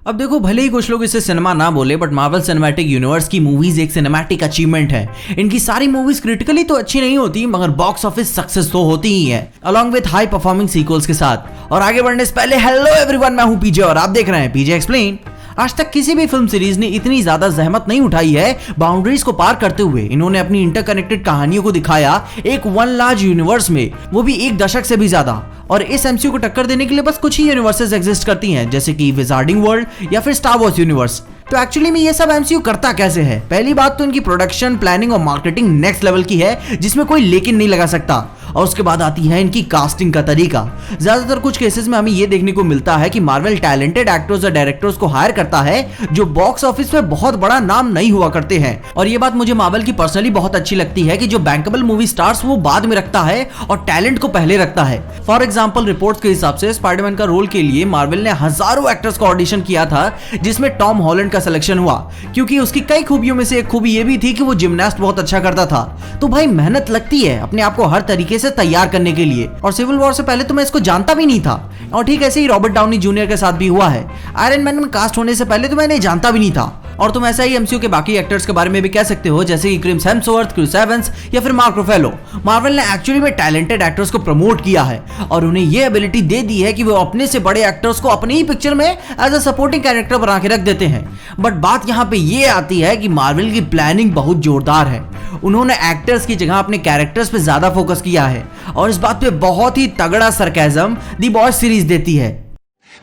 अब देखो, भले ही कुछ लोग इसे सिनेमा ना बोले, बट मार्वल सिनेमैटिक यूनिवर्स की मूवीज एक सिनेमैटिक अचीवमेंट है। इनकी सारी मूवीज क्रिटिकली तो अच्छी नहीं होती, मगर बॉक्स ऑफिस सक्सेस तो होती ही है, along with high performing sequels के साथ। और आगे बढ़ने से पहले, हेलो एवरीवन, मैं हूं पीजे और आप देख रहे हैं पीजे एक्सप्लेन। आज तक किसी भी फिल्म सीरीज ने इतनी ज्यादा जहमत नहीं उठाई है बाउंड्रीज को पार करते हुए। इन्होंने अपनी इंटरकनेक्टेड कहानियों को दिखाया एक वन लार्ज यूनिवर्स में, वो भी एक दशक से भी ज्यादा। और इस एमसीयू को टक्कर देने के लिए बस कुछ ही यूनिवर्सेस एग्जिस्ट करती हैं, जैसे कि विजार्डिंग वर्ल्ड या फिर स्टार वॉर्स यूनिवर्स। तो एक्चुअली में ये सब एमसीयू करता कैसे है? पहली बात तो इनकी प्रोडक्शन, प्लानिंग और मार्केटिंग नेक्स्ट लेवल की है, जिसमें कोई लेकिन नहीं लगा सकता। और उसके बाद आती है इनकी कास्टिंग का तरीका। ज्यादातर कुछ केसेस में हमें ये देखने को मिलता है कि मार्वल टैलेंटेड एक्टर्स और डायरेक्टर्स को हायर करता है जो बॉक्स ऑफिस में बहुत बड़ा नाम नहीं हुआ करते हैं। और ये बात मुझे मार्वल की पर्सनली बहुत अच्छी लगती है कि जो बैंकेबल मूवी स्टार्स वो बाद में रखता है और टैलेंट को पहले रखता है। फॉर एग्जाम्पल, रिपोर्ट्स के हिसाब से स्पाइडरमैन का रोल के लिए मार्वल ने हजारों एक्टर्स का ऑडिशन किया था, जिसमें टॉम हॉलैंड का सिलेक्शन हुआ, क्योंकि उसकी कई खूबियों में से एक खूबी ये भी थी कि वो जिम्नास्ट बहुत अच्छा करता था। तो भाई, मेहनत लगती है अपने आप को हर तरीके से तैयार करने के लिए। और सिविल वॉर से पहले तो मैं इसको जानता भी नहीं था, और ठीक ऐसे ही रॉबर्ट डाउनी जूनियर के साथ भी हुआ है। आयरन मैन में कास्ट होने से पहले तो मैं इन्हें जानता भी नहीं था। और तुम ऐसा ही एमसीयू के बाकी एक्टर्स के बारे में भी कह सकते हो, जैसे कि क्रिस हेम्सवर्थ, क्रिस एवंस या फिर मार्क रुफेलो। मार्वल ने एक्चुअली में टैलेंटेड एक्टर्स को प्रमोट किया है और उन्हें यह एबिलिटी दे दी है कि वो अपने से बड़े एक्टर्स को अपनी ही पिक्चर में एज अ सपोर्टिंग कैरेक्टर बना के रख देते हैं। बट बात यहाँ पे ये आती है कि मार्वल की प्लानिंग बहुत जोरदार है। उन्होंने एक्टर्स की जगह अपने कैरेक्टर्स पे ज्यादा फोकस किया है, और इस बात पे बहुत ही तगड़ा सरकाज़म द बॉयज सीरीज देती है।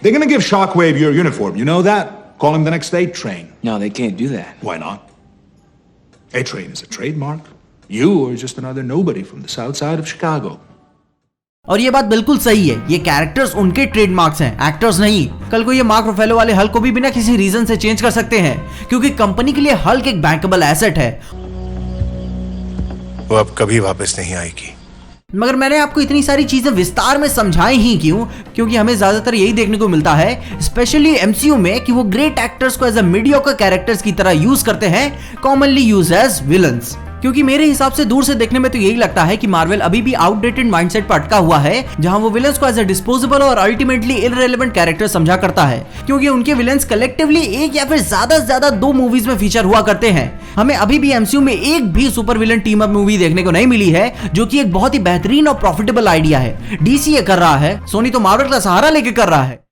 They're gonna give Shockwave your uniform, you know that? Call him the next A-Train. No, they can't do that. Why not? A-Train is a trademark. You are just another nobody from the south side of Chicago. और ये बात बिल्कुल सही है, ये characters उनके trademarks हैं, actors नहीं। कल को ये मार्क रुफेलो वाले हल्क को भी बिना किसी रीजन से चेंज कर सकते हैं, क्योंकि कंपनी के लिए हल्क एक बैंकेबल एसेट है। वो अब कभी वापस नहीं आएगी। मगर मैंने आपको इतनी सारी चीजें विस्तार में समझाई ही क्यों? क्योंकि हमें ज्यादातर यही देखने को मिलता है, स्पेशली एमसीयू में, कि वो ग्रेट एक्टर्स को एज अ मीडियोकर कैरेक्टर्स की तरह यूज करते हैं, कॉमनली यूज एज विलन्स। क्योंकि मेरे हिसाब से दूर से देखने में तो यही लगता है कि मार्वल अभी भी आउटडेटेड माइंडसेट पर अटका हुआ है, जहां वो विलन्स को एज अ डिस्पोजेबल और अल्टीमेटली इररिलेवेंट कैरेक्टर समझा करता है, क्योंकि उनके विलन्स कलेक्टिवली एक या फिर ज्यादा से ज्यादा 2 मूवीज में फीचर हुआ करते हैं। हमें अभी भी एमसीयू में एक भी super villain team up movie देखने को नहीं मिली है, जो कि एक बहुत ही बेहतरीन और प्रॉफिटेबल आइडिया है। डीसी ये कर रहा है, सोनी तो मार्वल का सहारा लेके कर रहा है,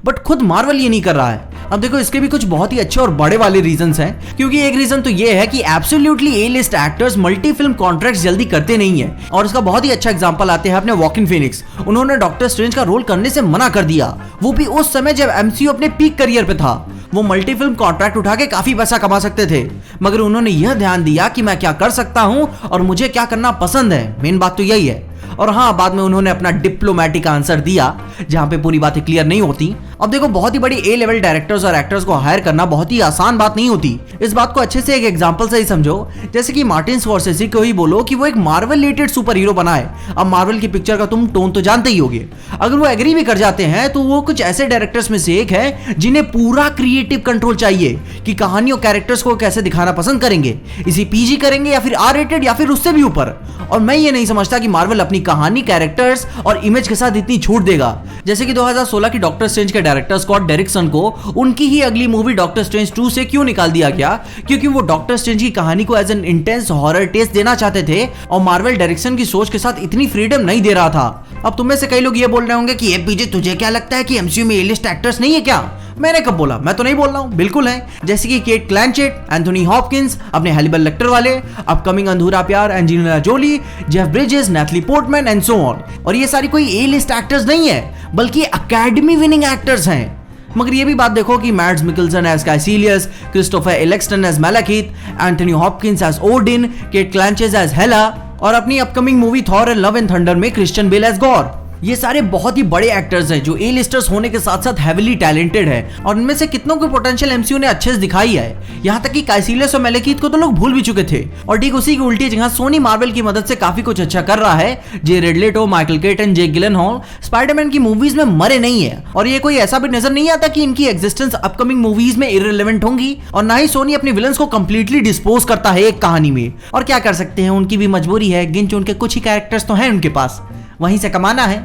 बट खुद मार्वल ये नहीं कर रहा है। अब देखो, इसके भी कुछ बहुत ही अच्छे और बड़े वाले रीजंस हैं, क्योंकि एक रीजन तो ये है कि absolutely A list actors multi film contracts जल्दी करते नहीं है। और इसका बहुत ही अच्छा एग्जांपल आते हैं अपने वॉकिन फीनिक्स। उन्होंने डॉक्टर स्ट्रेंज का रोल करने से मना कर दिया, वो भी उस समय जब एमसीयू अपने पीक करियर पे था। वो मल्टी फिल्म कॉन्ट्रैक्ट उठा के काफी पैसा कमा सकते थे, मगर उन्होंने यह ध्यान दिया कि मैं क्या कर सकता हूं और मुझे क्या करना पसंद है। मेन बात तो यही है। और हाँ, बाद में उन्होंने अपना डिप्लोमेटिक आंसर दिया, जहां पे पूरी बातें क्लियर नहीं होती। अब देखो, बहुत ही बड़ी ए लेवल डायरेक्टर्स और एक्टर्स को हायर करना बहुत ही आसान बात नहीं होती। इस बात को अच्छे से एक एग्जांपल से ही समझो, जैसे कि मार्टिन स्कॉर्सेज़ी को ही बोलो कि वो एक मार्वल रिलेटेड सुपर हीरो बनाए। अब मार्वल की पिक्चर का तुम टोन तो जानते ही होगे। अगर वो एग्री भी कर जाते हैं, तो वो कुछ ऐसे डायरेक्टर्स में से एक है जिन्हें पूरा क्रिएटिव कंट्रोल चाहिए कि कहानी और कैरेक्टर्स को कैसे दिखाना पसंद करेंगे, इसी पीजी करेंगे या फिर आर रेटेड या फिर उससे भी ऊपर। और मैं ये नहीं समझता कि मार्वल अपनी कहानी, कैरेक्टर्स और इमेज के साथ इतनी छूट देगा। जैसे कि 2016 की डॉक्टर स्ट्रेंज के डायरेक्टर स्कॉट डेरिक्सन को उनकी ही अगली मूवी डॉक्टर स्ट्रेंज 2 से क्यों निकाल दिया गया? क्योंकि वो डॉक्टर स्ट्रेंज की कहानी को as an intense horror taste देना चाहते थे, और मार्वल डायरेक्शन की सोच के साथ इतनी फ्रीडम नहीं दे रहा था। अब तुम में से कई लोग ये बोल रहे होंगे कि पीजे, तुझे क्या लगता है कि एमसीयू में ए लिस्ट एक्टर्स नहीं है क्या? मैंने कब बोला? मैं तो नहीं बोल रहा हूँ, बिल्कुल है। जैसे कि केट ब्लैंचेट, एंथनी हॉपकिंस अपने हैनिबल लेक्टर वाले, अपकमिंग अधूरा प्यार Angelina Jolie, Jeff Bridges, Natalie Portman and so on. और ये सारी कोई ए लिस्ट एक्टर्स नहीं है, बल्कि अकेडमी विनिंग एक्टर्स हैं। मगर ये भी बात देखो कि Mads Mikkelsen as Kaecilius, Christopher Eccleston as Malekith, Anthony Hopkins as Odin, Cate Blanchett as Hela, और अपनी upcoming movie Thor and love and thunder में क्रिश्चियन बेल एज गॉर। ये सारे बहुत ही बड़े एक्टर्स हैं जो ए लिस्टर्स होने के साथ साथ हेवीली टैलेंटेड हैं, और इनमें से कितनों की पोटेंशियल एमसीयू ने अच्छे से दिखाई है। यहाँ तक कि काइसिलियस और मैलाकीथ को तो लोग भूल भी चुके थे। और ठीक उसी की उल्टी जगह सोनी मार्वल की मदद से काफी कुछ अच्छा कर रहा है। जे रेड लेटो, माइकल केटन, जेक गिलेनहॉल स्पाइडरमैन की मूवीज में मरे नहीं है, और ये कोई ऐसा भी नजर नहीं आता कि इनकी एग्जिस्टेंस अपकमिंग मूवीज में इररिलेवेंट होंगी। और ना ही सोनी अपने विलन्स को कंप्लीटली डिस्पोज करता है एक कहानी में। और क्या कर सकते हैं, उनकी भी मजबूरी है, गिन चुन के कुछ ही कैरेक्टर्स तो हैं उनके पास, वहीं से कमाना है।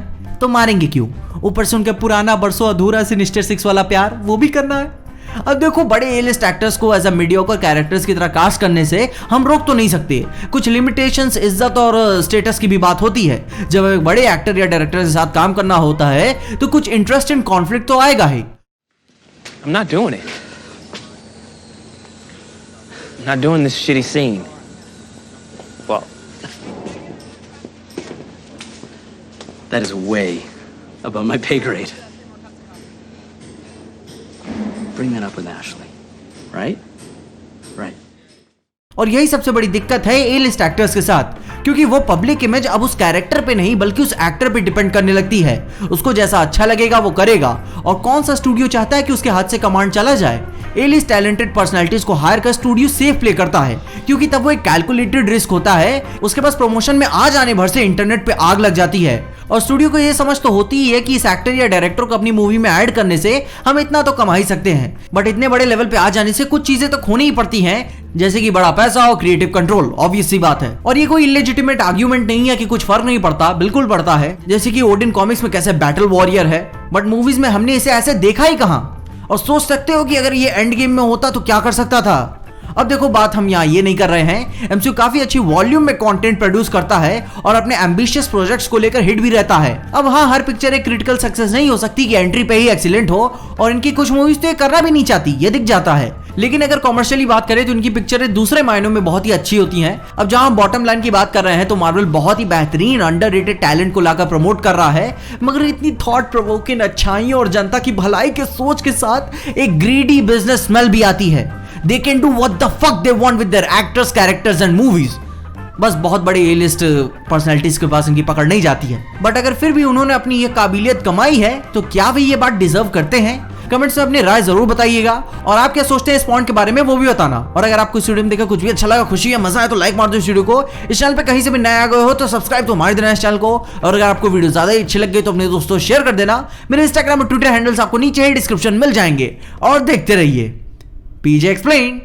तो मारेंगे क्यों? ऊपर से उनके पुराना बरसों अधूरा सिनिस्टर 6 वाला प्यार वो भी करना है। अब देखो, बड़े ए लिस्ट एक्टर्स को एज अ मीडियोकर कैरेक्टर्स की तरह कास्ट करने से हम रोक तो नहीं सकते। कुछ लिमिटेशंस, इज्जत और स्टेटस की भी बात होती है। जब एक बड़े एक्टर या डायरेक्टर के साथ काम करना होता है तो कुछ इंटरेस्ट एंड कॉन्फ्लिक्ट तो आएगा ही। I'm not doing it. I'm not doing this shitty scene. Well, that is way above my pay grade. Bring that up with Ashley, right? Right. और यही सबसे बड़ी दिक्कत है ए लिस्ट एक्टर्स के साथ, क्योंकि वो पब्लिक इमेज अब उस कैरेक्टर पे नहीं बल्कि उस एक्टर पे डिपेंड करने लगती है। उसको जैसा अच्छा लगेगा वो करेगा, और कौन सा स्टूडियो चाहता है कि उसके हाथ से कमांड चला जाए? ए लिस्ट टैलेंटेड पर्सनालिटीज को हायर कर स्टूडियो सेफ प्ले करता है, क्योंकि तब वो एक कैलकुलेटेड रिस्क होता है। उसके पास प्रमोशन में आ जाने भर से इंटरनेट पे आग लग जाती है, और स्टूडियो को ये समझ तो होती ही है कि इस एक्टर या डायरेक्टर को अपनी मूवी में ऐड करने से हम इतना तो कमा ही सकते हैं। बट इतने बड़े लेवल पे आ जाने से कुछ चीजें तो खोनी ही पड़ती हैं, जैसे कि बड़ा पैसा और क्रिएटिव कंट्रोल, ऑब्वियस सी बात है। और ये कोई इलेजिटिमेट आर्ग्यूमेंट नहीं है कि कुछ फर्क नहीं पड़ता, बिल्कुल पड़ता है। जैसे कि ओडिन कॉमिक्स में कैसे बैटल वॉरियर है, बट मूवीज में हमने इसे ऐसे देखा ही कहां। और सोच सकते हो कि अगर ये एंड गेम में होता तो क्या कर सकता था। अब देखो, बात हम यहाँ ये नहीं कर रहे हैं, एमसीयू काफी अच्छी वॉल्यूम में कंटेंट प्रोड्यूस करता है और अपने एम्बिशियस प्रोजेक्ट्स को लेकर हिट भी रहता है। अब हाँ, हर पिक्चर एक क्रिटिकल सक्सेस नहीं हो सकती कि एंट्री पे ही एक्सीलेंट हो, और इनकी कुछ मूवीज तो ये करना भी नहीं चाहती, ये दिख जाता है। लेकिन अगर कॉमर्शियली बात करें तो इनकी पिक्चरें दूसरे मायनों में बहुत ही अच्छी होती हैं। अब जहां हम बॉटम लाइन की बात कर रहे हैं तो मार्वल बहुत ही बेहतरीन अंडररेटेड टैलेंट को लाकर प्रमोट कर रहा है, मगर इतनी थॉट प्रोवोकिंग अच्छाइयों और जनता की भलाई के सोच के साथ एक ग्रीडी बिजनेस स्मेल भी आती है। They can do what the fuck they want with their actors, characters and movies. बस बहुत बड़े ए लिस्ट पर्सनैलिटीज के पास इनकी पकड़ नहीं जाती है। बट अगर फिर भी उन्होंने अपनी ये काबिलियत कमाई है तो क्या वे ये बात डिजर्व करते हैं? कमेंट्स में अपनी राय जरूर बताइएगा, और आप क्या सोचते हैं इस पॉइंट के बारे में वो भी बताना। और अगर आपको इस वीडियो में देखा कुछ भी अच्छा लगा, खुशी या मजा आया तो लाइक मार दो इस वीडियो को। इस चैनल पे कहीं से भी नया आ गए हो तो सब्सक्राइब तो हमारे देना इस चैनल को। और अगर आपको वीडियो ज्यादा ही अच्छी लग गई तो अपने दोस्तों शेयर कर देना। मेरे इंस्टाग्राम और ट्विटर हैंडल्स आपको नीचे ही डिस्क्रिप्शन मिल जाएंगे। और देखते रहिए पीजे एक्सप्लेन।